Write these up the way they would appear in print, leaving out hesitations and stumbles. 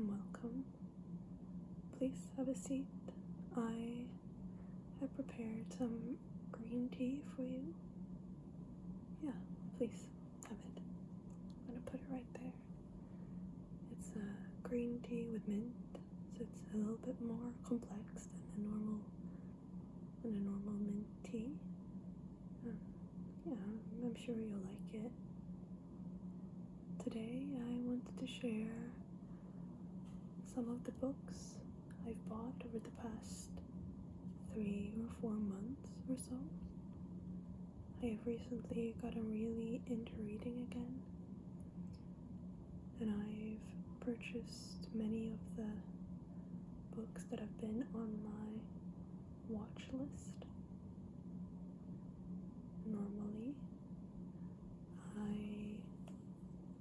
Welcome. Please have a seat. I have prepared some green tea for you. Yeah, please have it. I'm gonna put it right there. It's green tea with mint, so it's a little bit more complex than a normal mint tea. Yeah, I'm sure you'll like it. Today I wanted to share some of the books I've bought over the past 3 or 4 months or so. I have recently gotten really into reading again, and I've purchased many of the books that have been on my watch list. Normally, I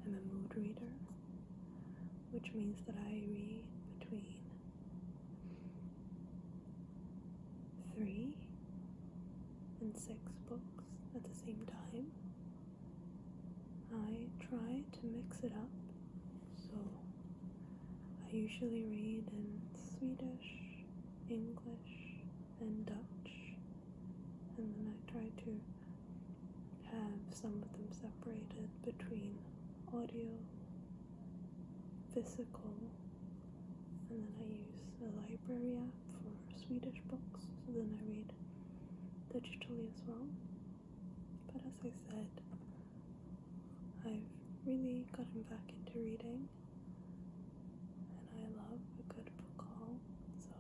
am a mood reader, which means that I read between 3 and 6 books at the same time. I try to mix it up, so I usually read in Swedish, English, and Dutch, and then I try to have some of them separated between audio, physical, and then I use a library app for Swedish books, so then I read digitally as well. But as I said, I've really gotten back into reading, and I love a good book haul, so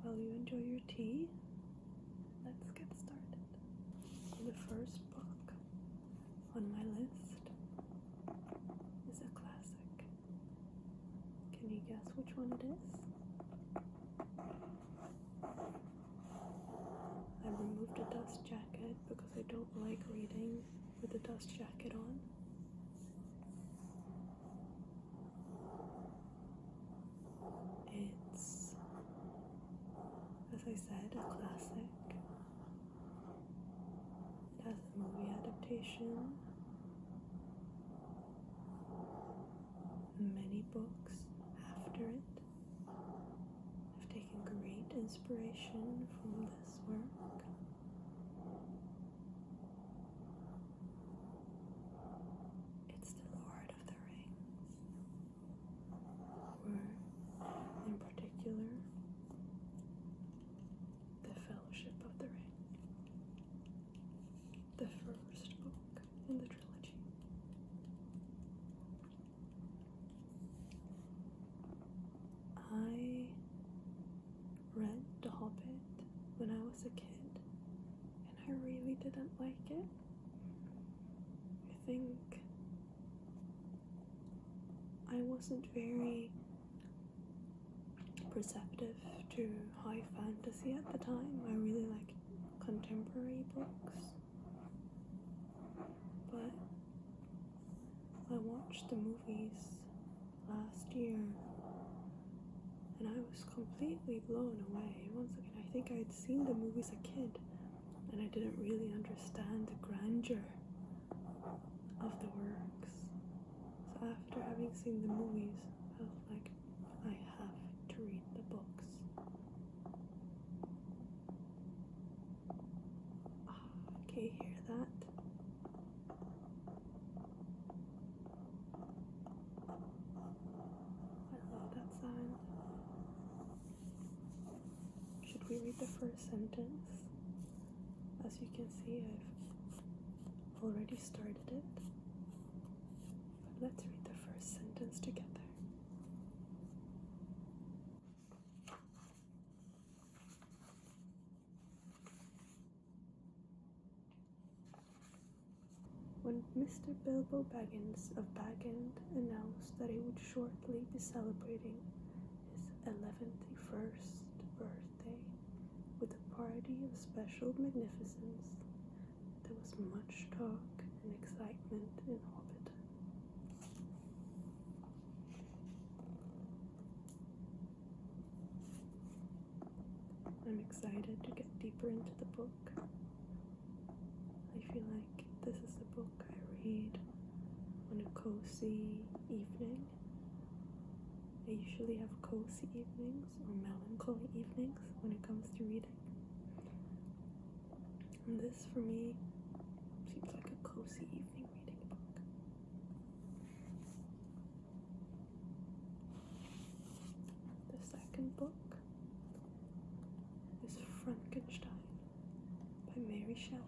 while you enjoy your tea, let's get started. The first book on my list is a classic. Can you guess which one it is? I removed a dust jacket because I don't like reading with a dust jacket on. It's, as I said, a classic. It has a movie adaptation, many books after it. I've taken great inspiration from this work. It's The Lord of the Rings, or in particular, The Fellowship of the Ring, the first book in the trilogy. I read The Hobbit when I was a kid, and I really didn't like it. I think I wasn't very perceptive to high fantasy at the time. I really like contemporary books. But I watched the movies last year, and I was completely blown away. Once again, I think I had seen the movies as a kid, and I didn't really understand the grandeur of the works. So after having seen the movies, I was like, I have to read the books. Can you hear that? I love that sound. Should we read the first sentence? As you can see, I've already started it. But let's read the first sentence together. When Mr. Bilbo Baggins of Bag End announced that he would shortly be celebrating his 11th birthday with a party of special magnificence, there was much talk and excitement in Hobbiton. I'm excited to get deeper into the book. I feel like this is the book I read on a cozy evening I usually have cozy evenings or melancholy evenings when it comes to reading. And this, for me, seems like a cozy evening reading book. The second book is Frankenstein by Mary Shelley.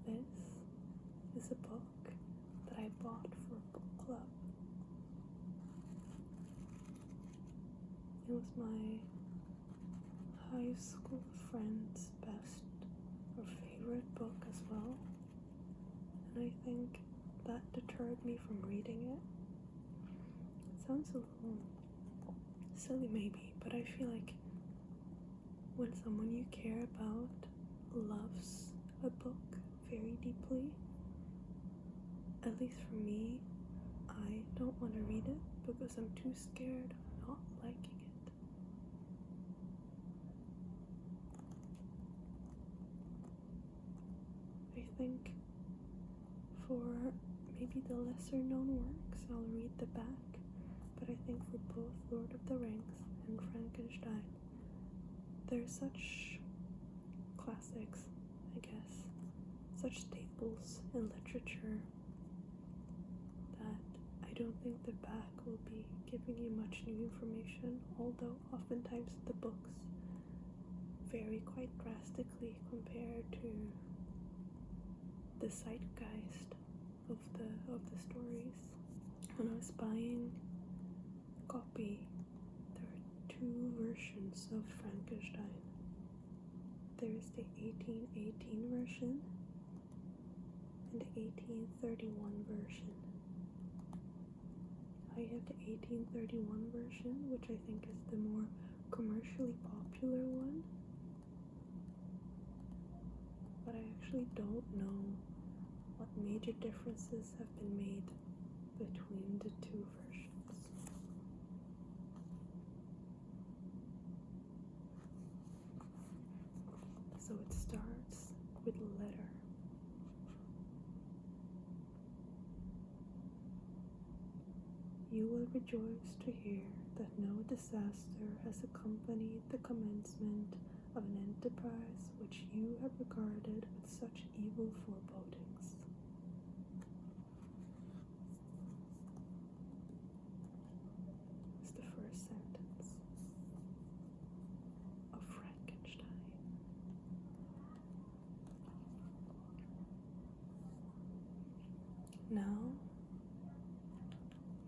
This is a book that I bought for a book club. It was my high school friend's best or favorite book as well, and I think that deterred me from reading it. It sounds a little silly maybe, but I feel like when someone you care about loves a book very deeply, at least for me, I don't want to read it because I'm too scared of not liking it. I think for maybe the lesser known works, I'll read the back, but I think for both Lord of the Rings and Frankenstein, they're such classics, I guess, such staples in literature, that I don't think the back will be giving you much new information, although oftentimes the books vary quite drastically compared to the zeitgeist of the stories. When I was buying a copy, there are two versions of Frankenstein. There is the 1818 version and the 1831 version. I have the 1831 version, which I think is the more commercially popular one, but I actually don't know what major differences have been made between the two versions. So it starts with a letter. You will rejoice to hear that no disaster has accompanied the commencement of an enterprise which you have regarded with such evil forebodings. It's the first sentence of Frankenstein. Now,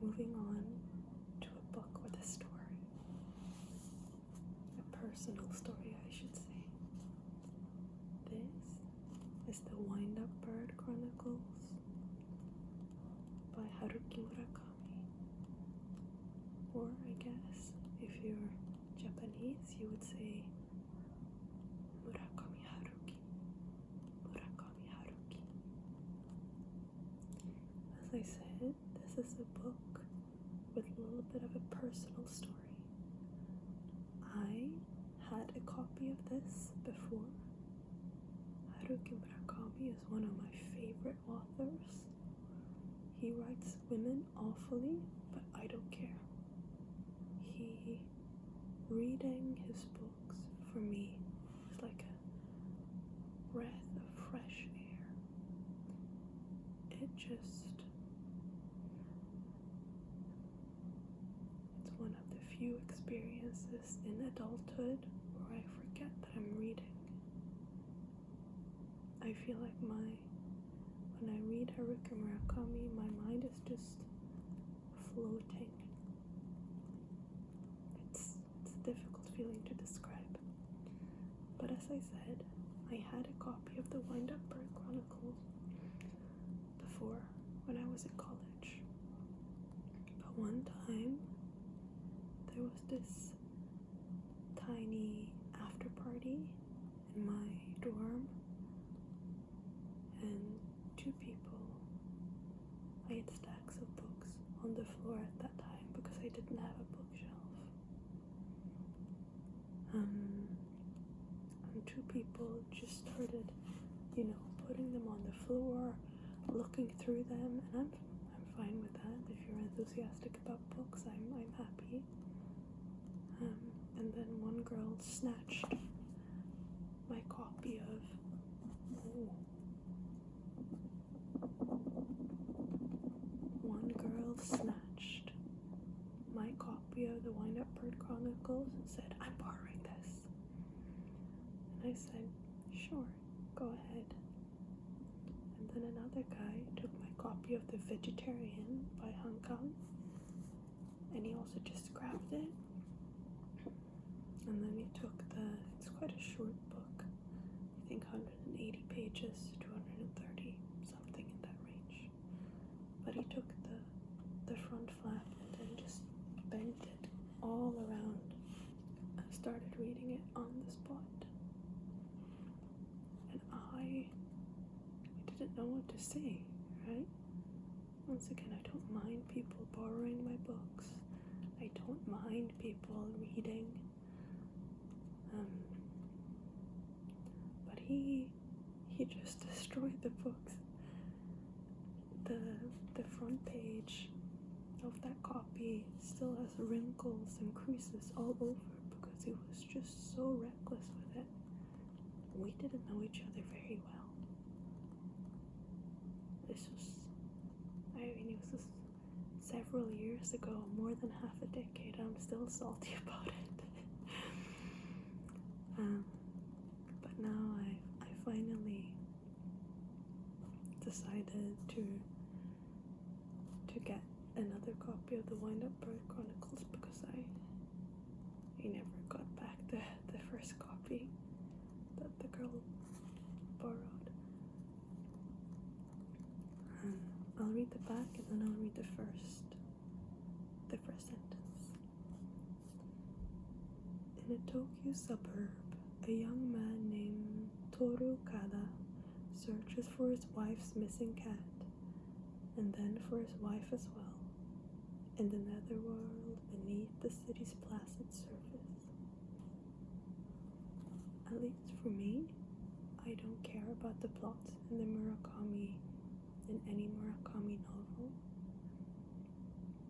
moving on to a book with a story. A personal story, I should say. This is the Wind-Up Bird Chronicles by Haruki Murakami. Or I guess, if you're Japanese, you would say Murakami Haruki. Murakami Haruki. As I said, this is a book with a little bit of a personal story. I had a copy of this before. Haruki Murakami is one of my favorite authors. He writes women awfully, but I don't care. Reading his books, for me, is like a breath of fresh air. It's one of the few experiences in adulthood where I forget that I'm reading. I feel like when I read Haruki Murakami, my mind is just floating. It's a difficult feeling to describe. But as I said, I had a copy of the Wind-Up Bird Chronicles before, when I was in college. But one time, there was this tiny after party in my dorm, and two people, I had stacks of books on the floor at that time because I didn't have a bookshelf. And two people just started, putting them on the floor, looking through them, and I'm fine with that. If you're enthusiastic about books, I'm happy. And then one girl snatched my copy of the Wind-Up Bird Chronicles and said, "I'm borrowing this." And I said, "Sure, go ahead." And then another guy took my copy of The Vegetarian by Han Kang, and he also just grabbed it. And then he took it's quite a short book, I think 180 pages, 230, something in that range. But he took the front flap and then just bent it all around and started reading it on the spot. And I didn't know what to say, right? Once again, I don't mind people borrowing my books. I don't mind people reading. But he just destroyed the books. The front page of that copy still has wrinkles and creases all over because he was just so reckless with it. We didn't know each other very well. It was several years ago, more than half a decade. I'm still salty about it. But now I finally decided to get another copy of the Wind-Up Bird Chronicles because I never got back the first copy that the girl borrowed. I'll read the back and then I'll read the first sentence. In a Tokyo suburb, a young man named Toru Kada searches for his wife's missing cat, and then for his wife as well, in the netherworld beneath the city's placid surface. At least for me, I don't care about the plots in any Murakami novel,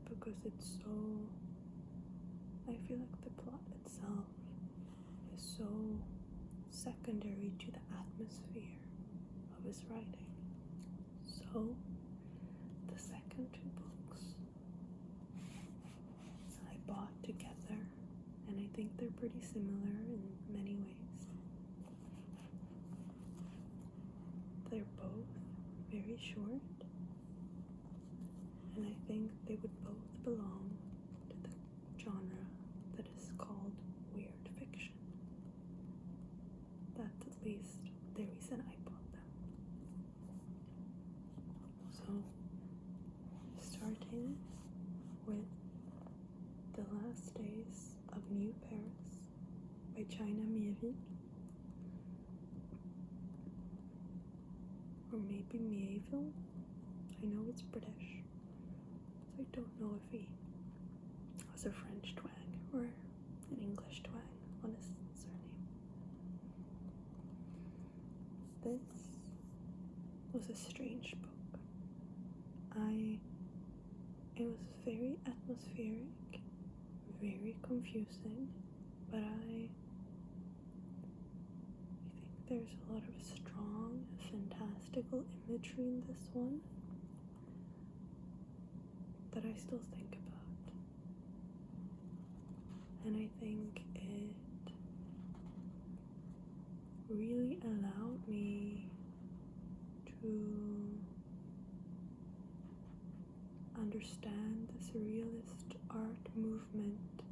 because I feel like the plot itself is so secondary to the atmosphere of his writing. So, the second two books I bought together, and I think they're pretty similar in many ways. They're both very short, and I think they would both belong to the genre that is called weird fiction. That's at least the reason I bought them. So, starting with The Last Days of New Paris by China Mieville, or maybe Mieville. I know it's British, so I don't know if he has a French twang or an English twang on his surname. This was a strange book. It was very atmospheric, very confusing, but I think there's a lot of strong, fantastical imagery in this one that I still think about. And I think it really allowed me to understand the surrealist art movement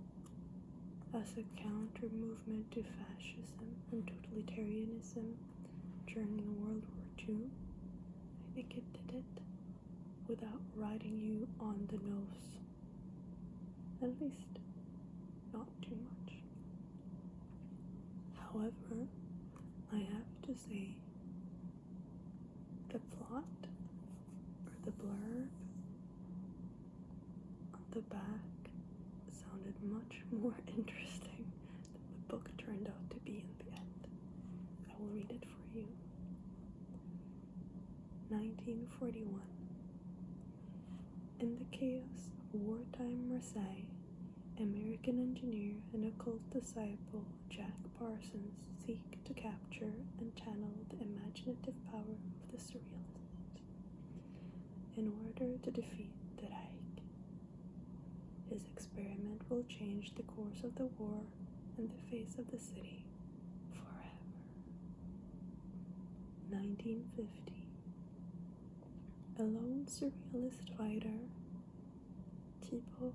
as a counter movement to fascism and totalitarianism during World War II. I think it did it without riding you on the nose. At least, not too much. However, I have to say, the plot, or the blurb, on the back sounded much more interesting than the book turned out to be in the end. I will read it for you. 1941. In the chaos of wartime Marseille, American engineer and occult disciple Jack Parsons seek to capture and channel the imaginative power of the surrealist in order to defeat the Reich. His experiment will change the course of the war and the face of the city forever. 1950. A lone surrealist fighter, Thibault,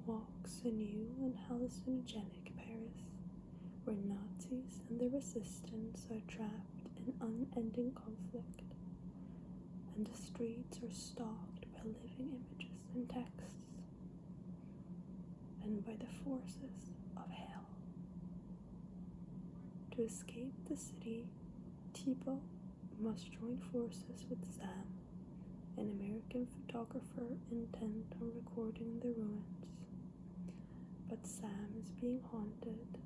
walks a new and hallucinogenic Paris, where Nazis and the resistance are trapped in unending conflict, and the streets are stalked by living images and texts, and by the forces of hell. To escape the city, Thibault must join forces with Sam, an American photographer intent on recording the ruins. But Sam is being haunted,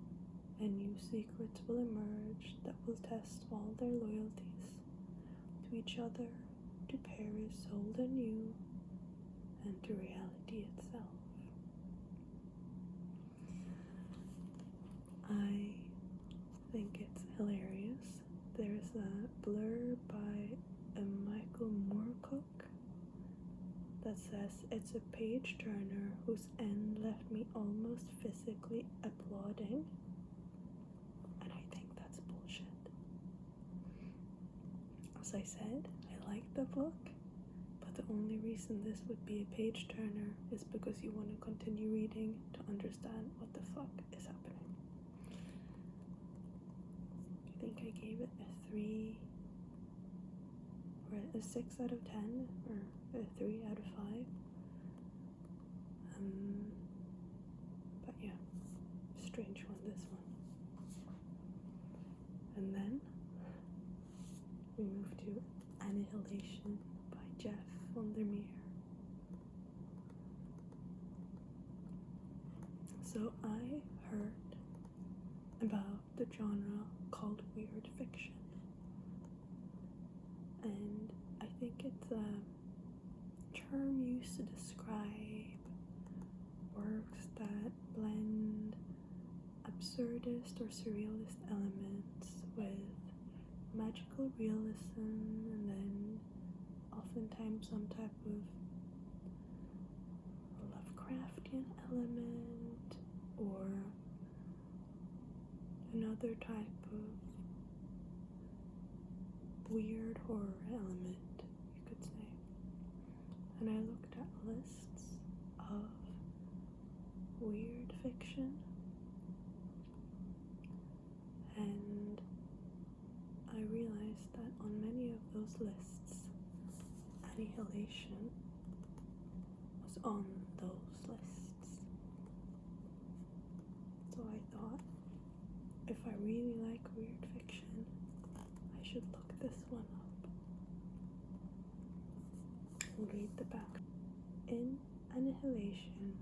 and new secrets will emerge that will test all their loyalties to each other, to Paris old and new, and to reality itself. I think it's hilarious. There's a blurb by Michael Moorcock that says, "It's a page turner whose end left me almost physically applauding." And I think that's bullshit. As I said, I like the book, but the only reason this would be a page turner is because you want to continue reading to understand what the fuck is happening. I think I gave it a 3 or a 6 out of 10 or a 3 out of 5. But yeah, strange one, this one. And then we move to Annihilation by Jeff VanderMeer. So I heard about the genre called weird fiction, and I think it's a term used to describe works that blend absurdist or surrealist elements with magical realism, and then oftentimes some type of Lovecraftian element or another type of weird horror element, you could say. And I looked at lists of weird fiction, and I realized that on many of those lists, Annihilation was on those lists. So I thought, if I really like weird fiction, I should look this one up. I'll read the back. In Annihilation,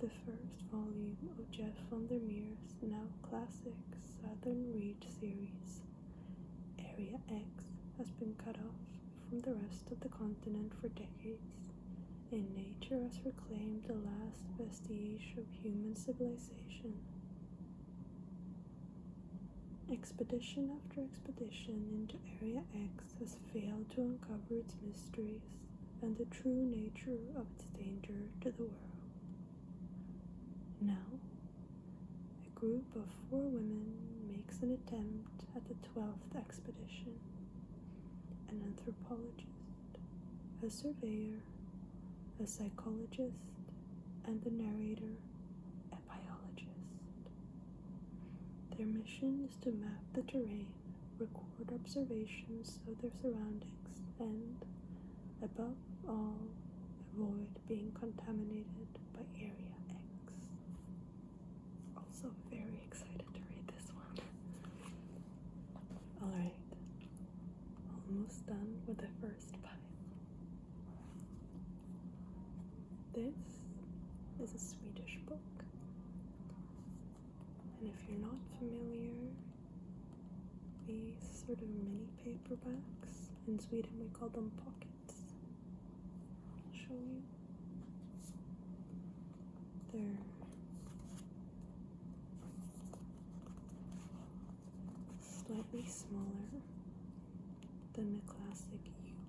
the first volume of Jeff VanderMeer's now classic Southern Reach series, Area X has been cut off from the rest of the continent for decades, and nature has reclaimed the last vestige of human civilization. Expedition after expedition into Area X has failed to uncover its mysteries and the true nature of its danger to the world. Now, a group of 4 women makes an attempt at the 12th expedition: an anthropologist, a surveyor, a psychologist, and the narrator, a biologist. Their mission is to map the terrain, record observations of their surroundings, and, above all, avoid being contaminated by Area X. Also very excited to read this one. Alright, almost done with the first pile. This is a Swedish book. And if you're not familiar, these sort of mini paperbacks In Sweden we call them pockets. I'll show you. They're slightly smaller than the classic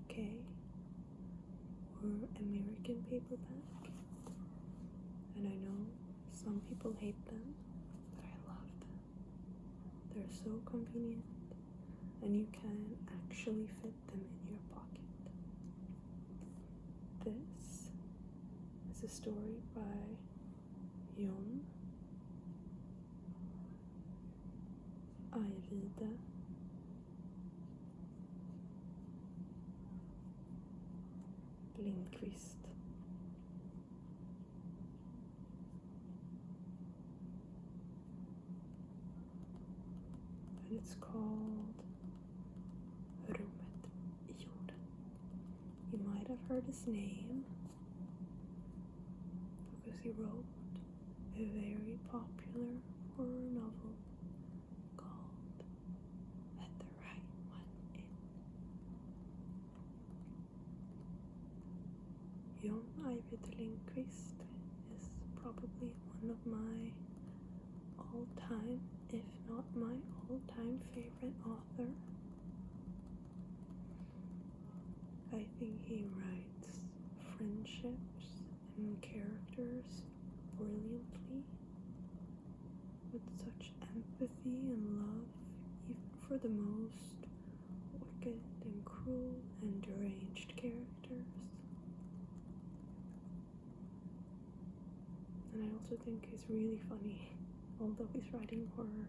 UK or American paperback. And I know some people hate them, but I love them. They're so convenient, and you can actually fit them in your pocket. This is a story by Jorden, Ajvide, Lindqvist. And it's called Rummet, Jorden. You might have heard his name because he wrote a very popular horror novel called Let the Right One In. Jorden Ajvide Lindqvist is probably one of my all-time, if not my all-time favorite author. I think he writes friendships and characters brilliantly, with such empathy and love, even for the most wicked and cruel and deranged characters. And I also think he's really funny, although he's writing horror.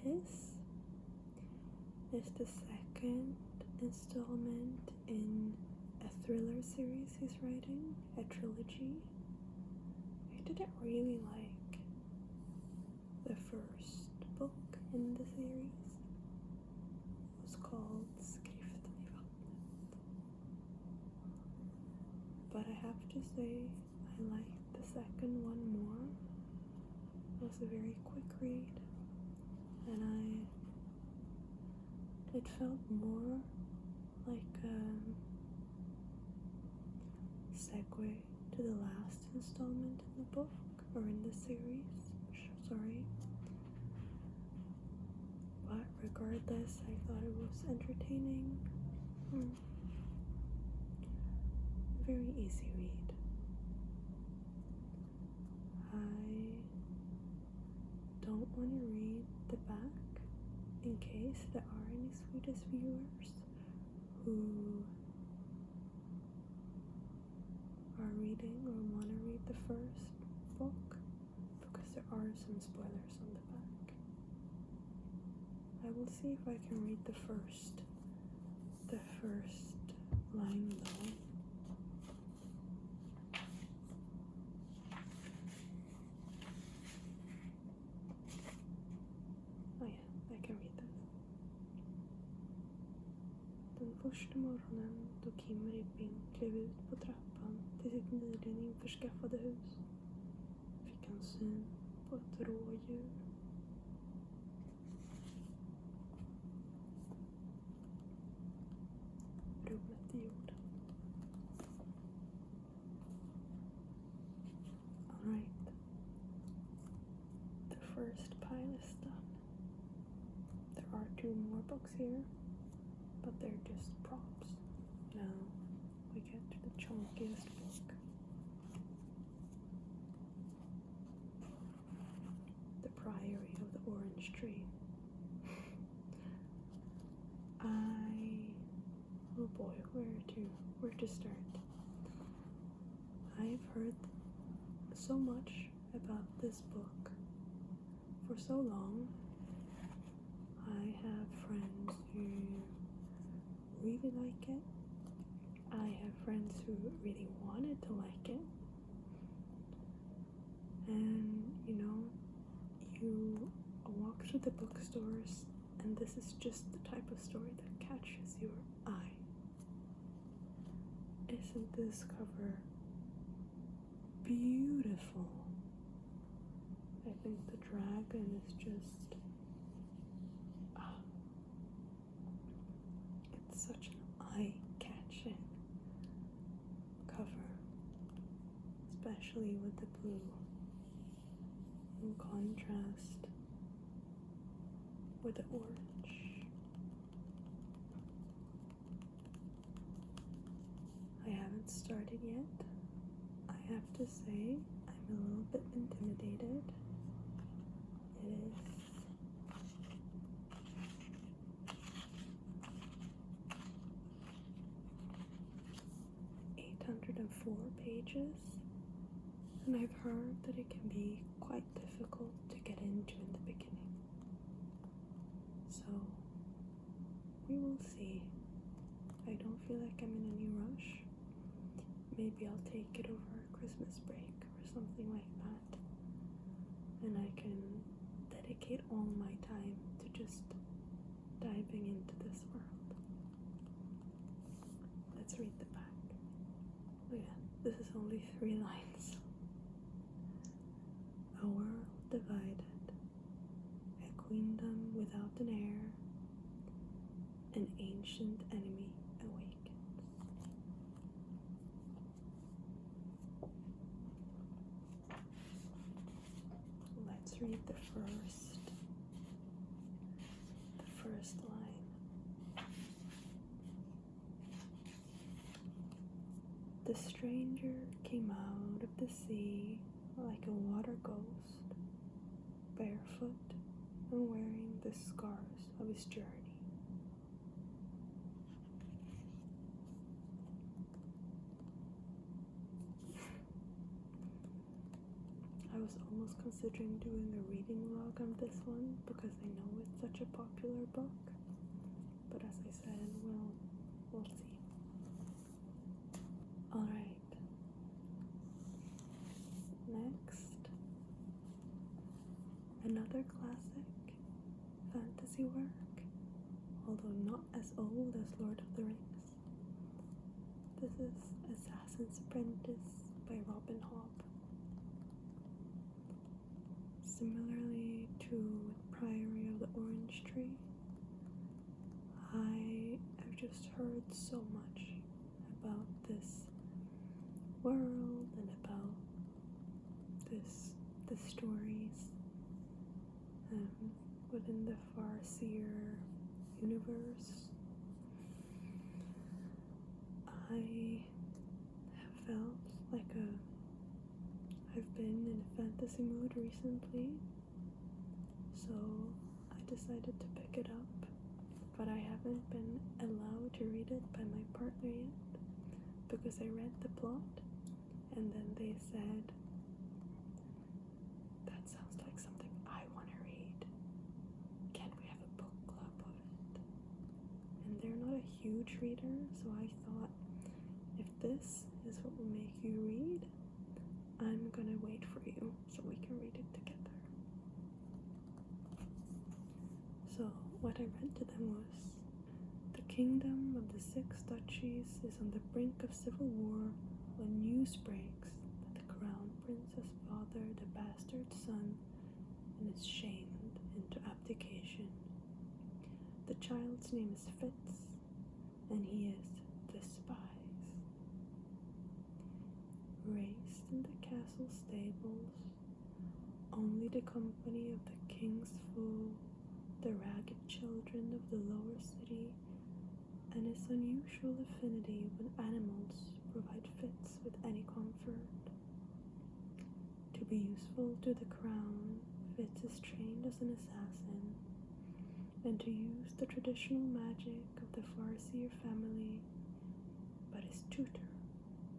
This is the second installment in a thriller series he's writing, a trilogy. I didn't really like the first book in the series. It was called Skriften I vattnet. But I have to say, I liked the second one more. It was a very quick read, and it felt more like a segue to the last installment in the book, or in the series, sorry. But regardless, I thought it was entertaining. Very easy read. I don't want to read the back in case there are any Swedish viewers who are reading or want to read the first book, because there are some spoilers on the back. I will see if I can read the first line though. Oh yeah, I can read this. Den första morgonen då Kim Ribbing klev ut på trappan till sitt nyligen införskaffade hus fick han syn på ett rådjur. Rummet i jorden. Alright. The first pile is done. There are 2 more books here, but they're just props. Now we get to the chunkiest book. The Priory of the Orange Tree. Oh boy, where to start? I've heard so much about this book for so long. I have friends who really like it. I have friends who really wanted to like it. And you walk through the bookstores, and this is just the type of story that catches your eye. Isn't this cover beautiful? I think the dragon is just such an eye-catching cover, especially with the blue in contrast with the orange. I haven't started yet. I have to say, I'm a little bit intimidated. It is 804 pages, and I've heard that it can be quite difficult to get into in the beginning. So, we will see. I don't feel like I'm in any rush. Maybe I'll take it over Christmas break or something like that, and I can dedicate all my time to just diving into this world. Let's read the back. Oh yeah, this is only 3 lines. A world divided, a queendom without an heir, an ancient enemy awakens. Let's read the first line. The stranger came out of the sea like a water ghost, barefoot and wearing the scars of his journey. I was almost considering doing a reading log on this one because I know it's such a popular book, but as I said, we'll see. Alright, next, another classic fantasy work, although not as old as Lord of the Rings. This is Assassin's Apprentice by Hobb. Similarly to Priory of the Orange Tree, I have just heard so much about this world and about the stories within the Farseer universe. I have felt like I've been in a fantasy mood recently, so I decided to pick it up, but I haven't been allowed to read it by my partner yet, because I read the plot, and then they said, that sounds like something I want to read. Can we have a book club of it? And they're not a huge reader, so I thought, if this is what will make you read, I'm gonna wait for you so we can read it together. So what I read to them was, the kingdom of the 6 duchies is on the brink of civil war when news breaks that the crown prince has fathered a bastard son and is shamed into abdication. The child's name is Fitz, and he is despised. Raised in the castle stables, only the company of the king's fool, the ragged children of the lower city, and his unusual affinity with animals provide Fitz with any comfort. To be useful to the crown, Fitz is trained as an assassin, and to use the traditional magic of the Farseer family, but his tutor,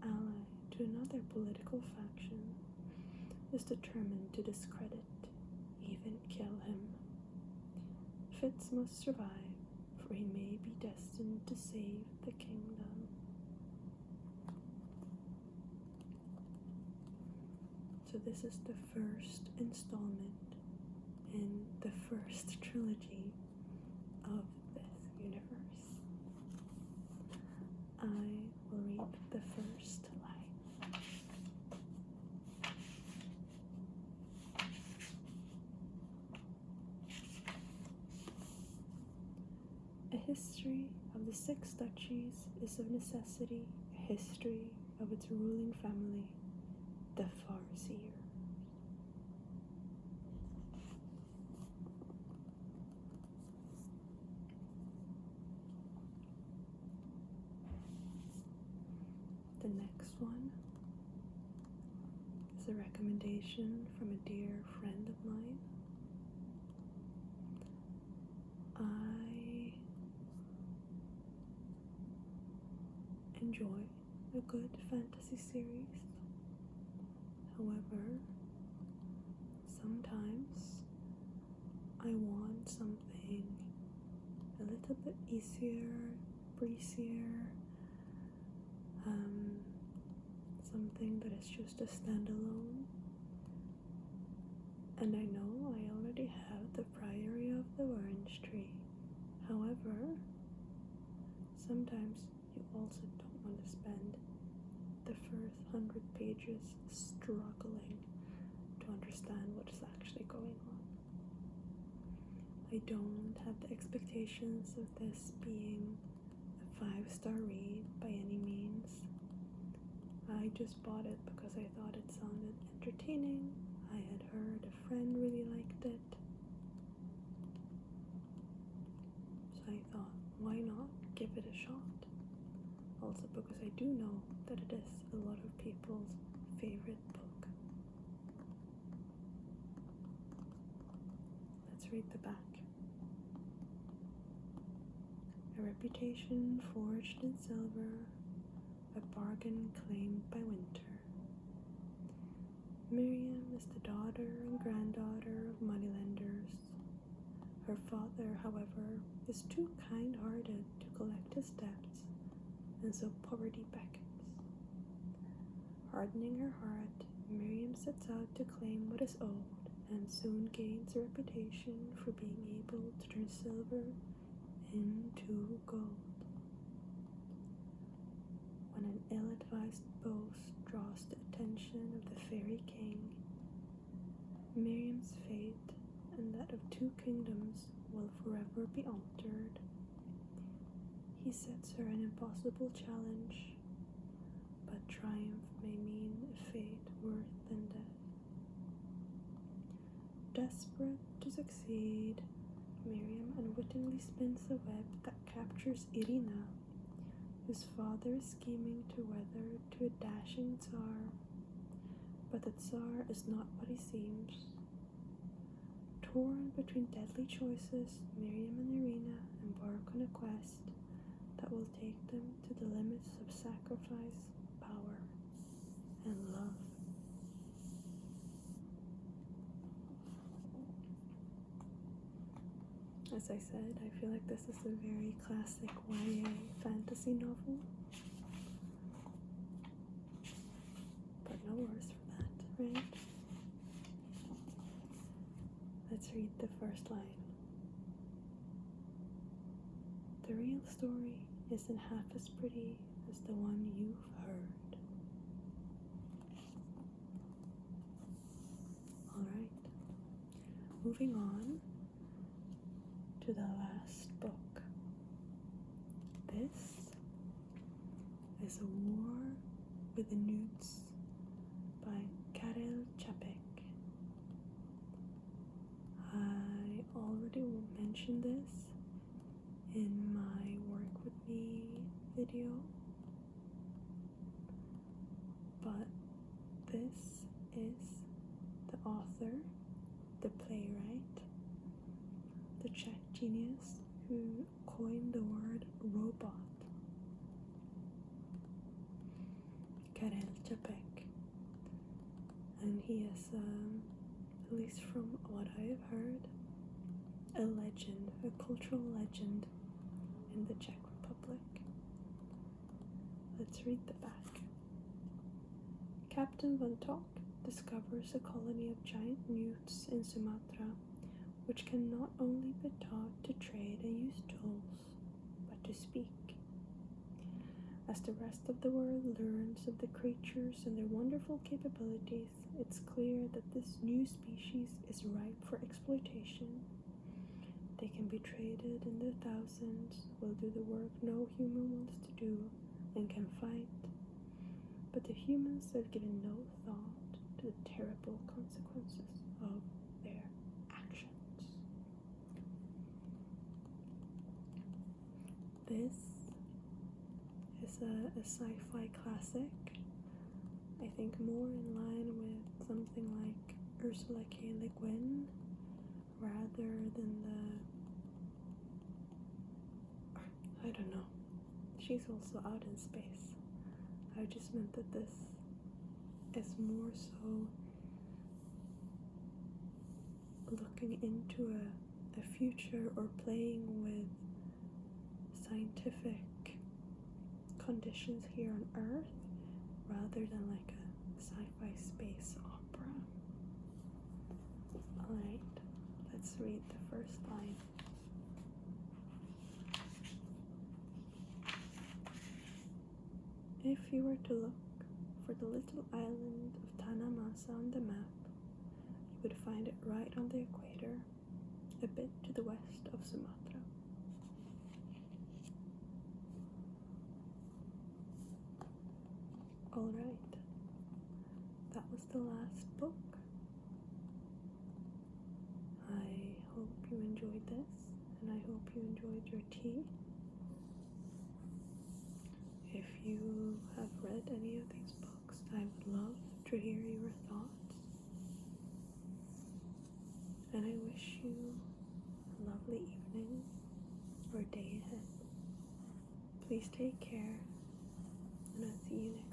ally to another political faction, is determined to discredit, even kill him. Fitz must survive, for he may be destined to save the kingdom. So this is the first installment in the first trilogy of this universe. I will read the first line. A history of the 6 duchies is of necessity a history of its ruling family, the Farseer. The next one is a recommendation from a dear friend of mine. I enjoy a good fantasy series. However, sometimes I want something a little bit easier, breezier, something that is just a standalone. And I know I already have the Priory of the Orange Tree. However, sometimes you also don't want to spend the first 100 pages struggling to understand what is actually going on. I don't have the expectations of this being a 5-star read by any means. I just bought it because I thought it sounded entertaining. I had heard a friend really liked it. So I thought, why not give it a shot? Also because I do know that it is a lot of people's favorite book. Let's read the back. A reputation forged in silver, a bargain claimed by winter. Miriam is the daughter and granddaughter of moneylenders. Her father, however, is too kind-hearted to collect his debts, and so poverty beckons. Hardening her heart, Miriam sets out to claim what is owed, and soon gains a reputation for being able to turn silver into gold. When an ill-advised boast draws the attention of the fairy king, Miriam's fate and that of 2 kingdoms will forever be altered. He sets her an impossible challenge, but triumph may mean a fate worse than death. Desperate to succeed, Miriam unwittingly spins a web that captures Irina, whose father is scheming to wether to a dashing Tsar, but the Tsar is not what he seems. Torn between deadly choices, Miriam and Irina embark on a quest that will take them to the limits of sacrifice, power, and love. As I said, I feel like this is a very classic YA fantasy novel. But no worse for that, right? Let's read the first line. The real story isn't half as pretty as the one you've heard. Alright, moving on to the last book. This is A War with the Newts by Karel Čapek. I already mentioned this in my Work With Me video, but this is the author, the playwright, the Czech genius who coined the word robot, Karel Čapek. And he is, at least from what I have heard, a legend, a cultural legend in the Czech Republic. Let's read the back. Captain Van Tok discovers a colony of giant newts in Sumatra, which can not only be taught to trade and use tools, but to speak. As the rest of the world learns of the creatures and their wonderful capabilities, it's clear that this new species is ripe for exploitation. They can be traded in the thousands, will do the work no human wants to do, and can fight. But the humans have given no thought to the terrible consequences of their actions. This is a sci-fi classic, I think more in line with something like Ursula K. Le Guin, rather than I don't know. She's also out in space. I just meant that this is more so looking into a future or playing with scientific conditions here on Earth rather than like a sci-fi space opera. Alright, let's read the first line. If you were to look for the little island of Tanamasa on the map, you would find it right on the equator, a bit to the west of Sumatra. Alright, that was the last book. I hope you enjoyed this, and I hope you enjoyed your tea. If you have read any of these books, I would love to hear your thoughts. And I wish you a lovely evening or day ahead. Please take care, and I'll see you next time.